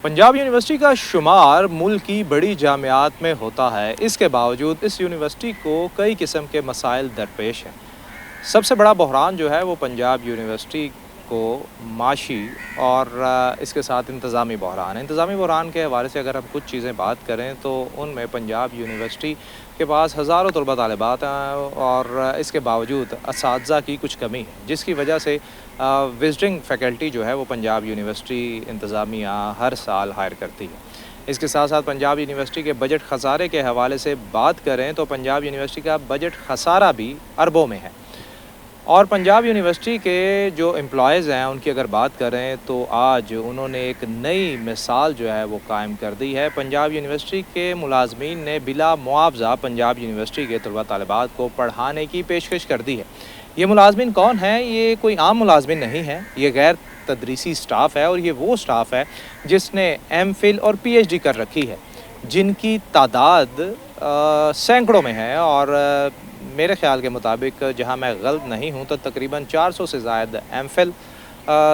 Punjab university का शुमार मुल्क की बड़ी जामियात में होता है। इसके बावजूद इस यूनिवर्सिटी को कई किस्म के मसाइल दरपेश हैं। सबसे बड़ा बहरान जो है वो पंजाब यूनिवर्सिटी को माशी और इसके साथ इंतज़ामी बहरान है। इंतज़ामी बहरान के हवाले से अगर हम कुछ चीज़ें बात करें तो उनमें पंजाब यूनिवर्सिटी के पास हज़ारों तलबा तालिबात हैं और इसके बावजूद असातिज़ा की कुछ कमी है, जिसकी वजह से विज़िटिंग फ़ैकल्टी जो है वो पंजाब यूनिवर्सिटी इंतज़ामिया हर साल हायर करती है। इसके साथ साथ पंजाब यूनिवर्सिटी के बजट खसारे के हवाले से बात करें तो पंजाब यूनिवर्सिटी का बजट खसारा भी अरबों में है। और पंजाब यूनिवर्सिटी के जो एम्प्लॉयज़ हैं उनकी अगर बात करें तो आज उन्होंने एक नई मिसाल जो है वो कायम कर दी है। पंजाब यूनिवर्सिटी के मुलाजमीन ने बिला मुआवजा पंजाब यूनिवर्सिटी के तलबा तालिबात को पढ़ाने की पेशकश कर दी है। ये मुलाजमीन कौन हैं? ये कोई आम मुलाजमीन नहीं है, ये गैर तदरीसी स्टाफ है और ये वो स्टाफ है जिसने एमफिल और पीएचडी कर रखी है, जिनकी तादाद सैकड़ों में है। और मेरे ख़्याल के मुताबिक, जहां मैं गलत नहीं हूं, तो तकरीबन 400 से ज़ायद एमफिल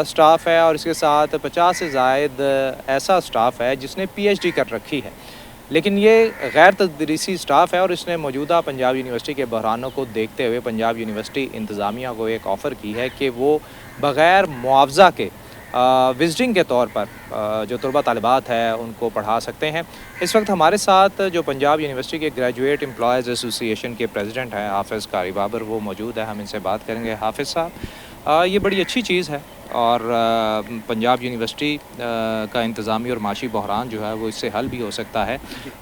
स्टाफ है और इसके साथ 50 से ज़ायद ऐसा स्टाफ है जिसने पीएचडी कर रखी है। लेकिन ये गैर तदरीसी स्टाफ है और इसने मौजूदा पंजाब यूनिवर्सिटी के बहरानों को देखते हुए पंजाब यूनिवर्सिटी इंतज़ामिया को एक ऑफ़र की है कि वो बग़ैर मुआवजा के विज़िटिंग के तौर पर जो तलबा तालिबात है उनको पढ़ा सकते हैं। इस वक्त हमारे साथ जो पंजाब यूनिवर्सिटी के ग्रेजुएट एम्प्लॉयज़ एसोसिएशन के प्रेसिडेंट हैं हाफिज़ कारी बाबर, वो मौजूद है। हम इनसे बात करेंगे। हाफिज़ साहब, ये बड़ी अच्छी चीज़ है और पंजाब यूनिवर्सिटी का इंतज़ामी और माशी बहरान जो है वो इससे हल भी हो सकता है।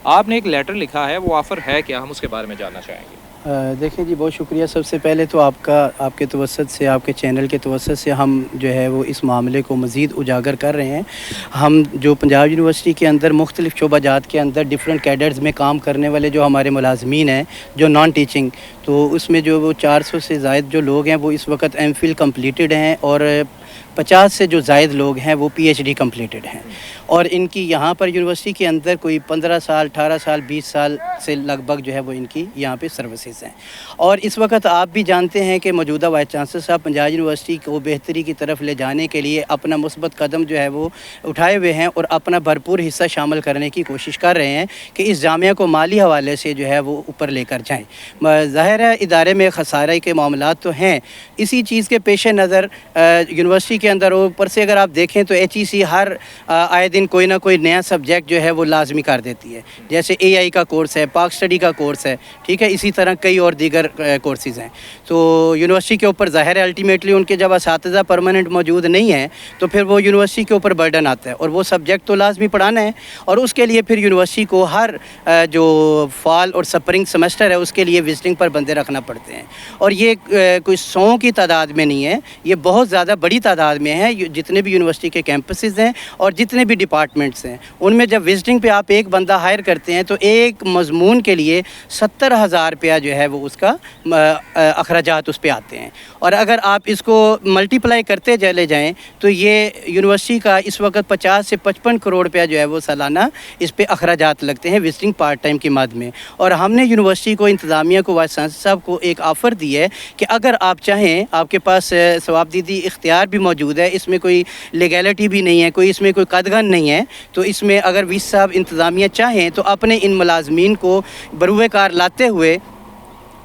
आपने एक लेटर लिखा है, वो ऑफ़र है क्या? हम उसके बारे में जानना चाहेंगे। देखें जी, बहुत शुक्रिया। सबसे पहले तो आपके तवस्सुत से, आपके चैनल के तवस्सुत से हम जो है वो इस मामले को मज़ीद उजागर कर रहे हैं। हम जो पंजाब यूनिवर्सिटी के अंदर मुख्तलिफ़ शोबाजात के अंदर डिफरेंट कैडर्स में काम करने वाले जो हमारे मुलाजमीन हैं, जो नॉन टीचिंग, तो उसमें जो वो 400 से ज़ायद जो लोग हैं वो इस वक्त एमफिल कम्प्लीटेड हैं और 50 से जो ज़ायद लोग हैं वो पीएचडी कम्प्लीटेड हैं। और इनकी यहाँ पर यूनिवर्सिटी के अंदर कोई 15 साल, 18 साल, 20 साल से लगभग जो है वो इनकी यहाँ पे सर्विसेज हैं। और इस वक्त आप भी जानते हैं कि मौजूदा वाइस चांसलर साहब पंजाब यूनिवर्सिटी को बेहतरी की तरफ ले जाने के लिए अपना मुस्बत कदम जो है वो उठाए हुए हैं और अपना भरपूर हिस्सा शामिल करने की कोशिश कर रहे हैं कि इस जामिया को माली हवाले से जो है वो ऊपर लेकर जाएँ। ज़ाहिर है इदारे में खसारे के मामलात तो हैं, इसी चीज़ के पेश नज़र यूनिवर्सिटी के अंदर ऊपर से अगर आप देखें तो एचईसी हर आए दिन कोई ना कोई नया सब्जेक्ट जो है वो लाजमी कर देती है। जैसे एआई का कोर्स है, पाक स्टडी का कोर्स है, ठीक है, इसी तरह कई और दीगर कोर्सेज़ हैं। तो यूनिवर्सिटी के ऊपर ज़ाहिर है अल्टीमेटली उनके जब असातिज़ा परमानेंट मौजूद नहीं है तो फिर वो यूनिवर्सिटी के ऊपर बर्डन आता है और वो सब्जेक्ट तो लाजमी पढ़ाना है। और उसके लिए फिर यूनिवर्सिटी को हर जो फॉल और स्प्रिंग सेमेस्टर है उसके लिए विजिटिंग पर बंदे रखना पड़ते हैं। और ये कोई 100 की तादाद में नहीं है, ये बहुत ज़्यादा बड़ी तादाद में है। जितने भी यूनिवर्सिटी के कैंपसेस हैं और जितने भी डिपार्टमेंट्स हैं उनमें जब विजिटिंग पे आप एक बंदा हायर करते हैं तो एक मजमून के लिए 70,000 रुपया जो है वो उसका अखराजात उस पर आते हैं। और अगर आप इसको मल्टीप्लाई करते चले जाएँ तो ये यूनिवर्सिटी का इस वक्त 50 से 55 करोड़ रुपया जो है वो सालाना इस पर अखराजात लगते हैं विजिटिंग पार्ट टाइम की मद में। और हमने यूनिवर्सिटी को, इंतज़ामिया को, वाइस चांसलर साहब को एक ऑफ़र दी है कि अगर आप चाहें, आपके पास सवाबदीदी इख्तियार भी मौजूद है, इसमें कोई लीगैलिटी भी नहीं है, कोई इसमें कोई कदगन नहीं है, तो इसमें अगर वीस साहब इंतज़ामिया चाहें तो अपने इन मुलाजमीन को बरूए कार लाते हुए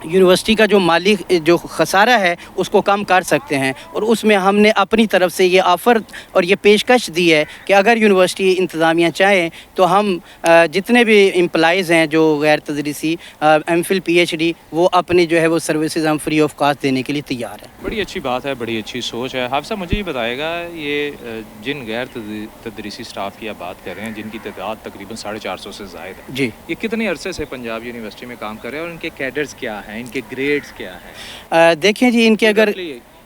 यूनिवर्सिटी का जो माली जो खसारा है उसको कम कर सकते हैं। और उसमें हमने अपनी तरफ से ये ऑफ़र और ये पेशकश दी है कि अगर यूनिवर्सिटी इंतज़ामिया चाहे तो हम जितने भी एम्प्लॉइज़ हैं जो गैर तदरीसी एमफिल पीएचडी, वो अपनी जो है वो सर्विसेज हम फ्री ऑफ कॉस्ट देने के लिए तैयार हैं। बड़ी अच्छी बात है, बड़ी अच्छी सोच है। हाफिज़ साहब, मुझे ये बताएगा, ये जिन गैर तदरीसी स्टाफ की आप बात कर रहे हैं जिनकी तादाद तकरीबन 450 से ज़ायद है जी, ये कितने अरसे से पंजाब यूनिवर्सिटी में काम कर रहे हैं और इनके कैडर्स क्या हैं, इनके ग्रेड्स क्या हैं? देखें जी,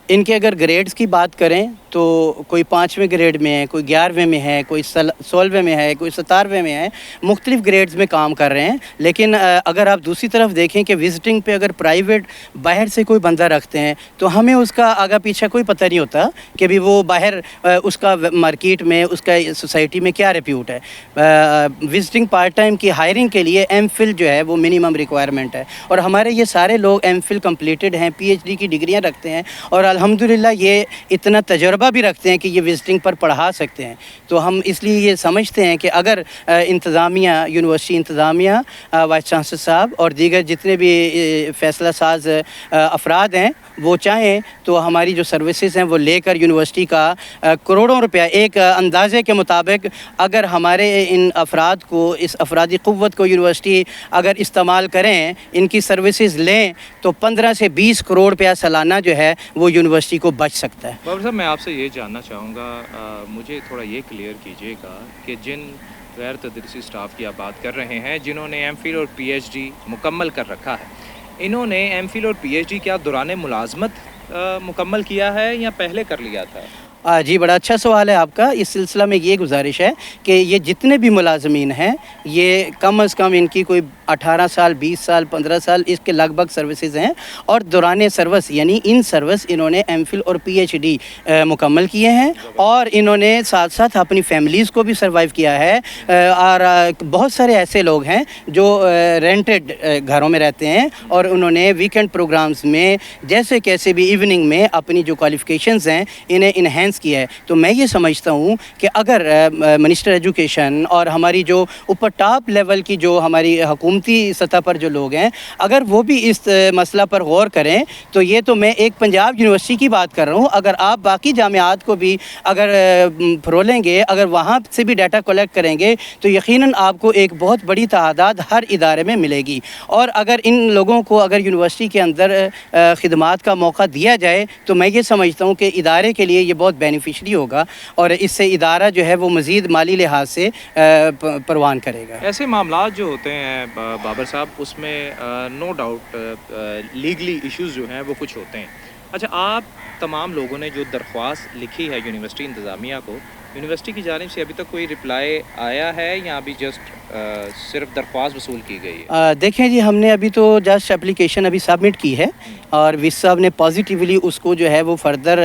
इनके अगर ग्रेड्स की बात करें तो कोई 5वें ग्रेड में है, कोई 11वें में है, कोई 16वें में है, कोई 17वें में है, मुख्तलिफ ग्रेड्स में काम कर रहे हैं। लेकिन अगर आप दूसरी तरफ देखें कि विज़िटिंग पे अगर प्राइवेट बाहर से कोई बंदा रखते हैं तो हमें उसका आगा पीछा कोई पता नहीं होता कि भी वो बाहर उसका मार्केट में, उसका सोसाइटी में क्या रिप्यूट है। विज़िटिंग पार्ट टाइम की हायरिंग के लिए एमफिल जो है वो मिनिमम रिक्वायरमेंट है और हमारे ये सारे लोग एमफिल कम्प्लीटेड हैं, पीएचडी की डिग्रियाँ रखते हैं और अल्हम्दुलिल्लाह ये इतना तजुर्बा तलबा भी रखते हैं कि ये विजिटिंग पर पढ़ा सकते हैं। तो हम इसलिए ये समझते हैं कि अगर इंतज़ामिया, यूनिवर्सिटी इंतज़ामिया, वाइस चांसलर साहब और दीगर जितने भी फ़ैसला साज अफराद हैं वो चाहें तो हमारी जो सर्विसेज हैं वो लेकर यूनिवर्सिटी का करोड़ों रुपया एक अंदाज़े के मुताबिक अगर हमारे इन अफराद को, इस अफरादी क़ुव्वत को यूनिवर्सिटी अगर इस्तेमाल करें, इनकी सर्विसेज लें तो 15 से 20 करोड़ रुपया सालाना जो है वो यूनिवर्सिटी को बच सकता है। बाबर साहब, मैं आपसे ये जानना चाहूँगा, मुझे थोड़ा ये क्लियर कीजिएगा कि जिन गैर तदरीसी स्टाफ की आप बात कर रहे हैं जिन्होंने एमफिल और पीएचडी मुकम्मल कर रखा है, इन्होंने एमफिल और पीएचडी क्या दौरान मुलाजमत मुकम्मल किया है या पहले कर लिया था? जी, बड़ा अच्छा सवाल है आपका। इस सिलसिला में ये गुजारिश है कि ये जितने भी मुलाजमीन हैं ये कम अज़ कम इनकी कोई 18 साल, 20 साल, 15 साल इसके लगभग सर्विसेज हैं और दौरान सर्विस यानी इन सर्विस इन्होंने एमफिल और पीएचडी मुकम्मल किए हैं और इन्होंने साथ साथ अपनी फैमिलीज़ को भी सर्वाइव किया है। और बहुत सारे ऐसे लोग हैं जो रेंटेड घरों में रहते हैं और उन्होंने वीकेंड प्रोग्राम्स में जैसे कैसे भी इवनिंग में अपनी जो क्वालिफ़िकेशंस हैं इन्हें इन्हेंस किया है। तो मैं ये समझता हूँ कि अगर मिनिस्टर एजुकेशन और हमारी जो ऊपर टॉप लेवल की जो हमारी हुकूमती सतह पर जो लोग हैं अगर वो भी इस मसला पर गौर करें तो ये तो मैं एक पंजाब यूनिवर्सिटी की बात कर रहा हूँ, अगर आप बाकी जामियात को भी अगर फरोलेंगे, अगर वहाँ से भी डाटा कलेक्ट करेंगे तो यकीनन आपको एक बहुत बड़ी तादाद हर इदारे में मिलेगी। और अगर इन लोगों को अगर यूनिवर्सिटी के अंदर खिदमात का मौका दिया जाए तो मैं ये समझता हूँ कि इदारे के लिए ये बहुत बेनिफिशरी होगा और इससे इदारा जो है वो मज़ीद माली लिहाज से परवान करेगा। ऐसे मामलात जो होते हैं बाबर साहब, उसमें नो डाउट लीगली इश्यूज़ जो हैं वो कुछ होते हैं। अच्छा, आप तमाम लोगों ने जो दरख्वास्त लिखी है यूनिवर्सिटी इंतज़ामिया को, यूनिवर्सिटी की जानिब से अभी तक कोई रिप्लाई आया है या अभी जस्ट सिर्फ दरख्वास्त वसूल की गई है? देखें जी, हमने अभी तो जस्ट एप्लीकेशन अभी सबमिट की है और विस साहब ने पॉजिटिवली उसको जो है वो फर्दर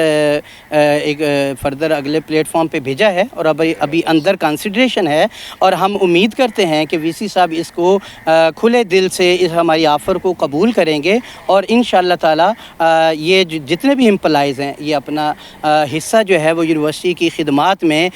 अगले प्लेटफॉर्म पे भेजा है और अभी अंदर कंसिडरेशन है और हम उम्मीद करते हैं कि वीसी साहब इसको खुले दिल से इस हमारी ऑफ़र को कबूल करेंगे और इंशाअल्लाह ताला ये जितने भी एम्प्लॉइज़ हैं ये अपना हिस्सा जो है वो यूनिवर्सिटी की खिदमात में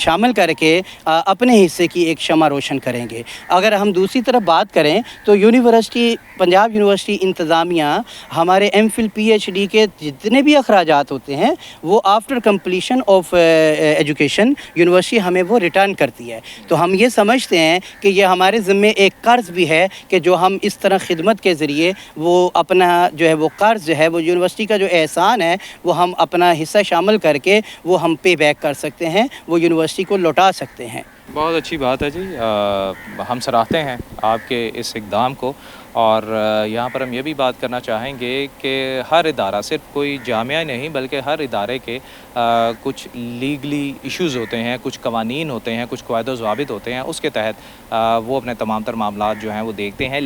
शामिल करके अपने हिस्से की एक शमा रोशन करेंगे। अगर हम दूसरी तरफ बात करें तो यूनिवर्सिटी, पंजाब यूनिवर्सिटी इंतज़ामिया हमारे एमफिल पीएचडी के जितने भी अखराजात होते हैं वो after completion of education university हमें वो रिटर्न करती है। तो हम ये समझते हैं कि ये हमारे ज़िम्मे एक कर्ज़ भी है कि जो हम इस तरह खिदमत के ज़रिए वो अपना जो है वो कर्ज़ जो है वो यूनिवर्सिटी का जो एहसान है वो हम अपना हिस्सा शामिल करके वो हम पे बैक कर सकते हैं, वो यूनिवर्सिटी को लौटा सकते हैं। बहुत अच्छी बात है जी, हम सराहते हैं आपके इस इक़दाम को और यहाँ पर हम ये भी बात करना चाहेंगे कि हर इदारा, सिर्फ कोई जामिया नहीं बल्कि हर इदारे के कुछ लीगली इश्यूज़ होते हैं, कुछ कवानीन होते हैं, कुछ क़वायद व ज़वाबित होते हैं, उसके तहत वो अपने तमाम तर मामलात जो हैं वो देखते हैं।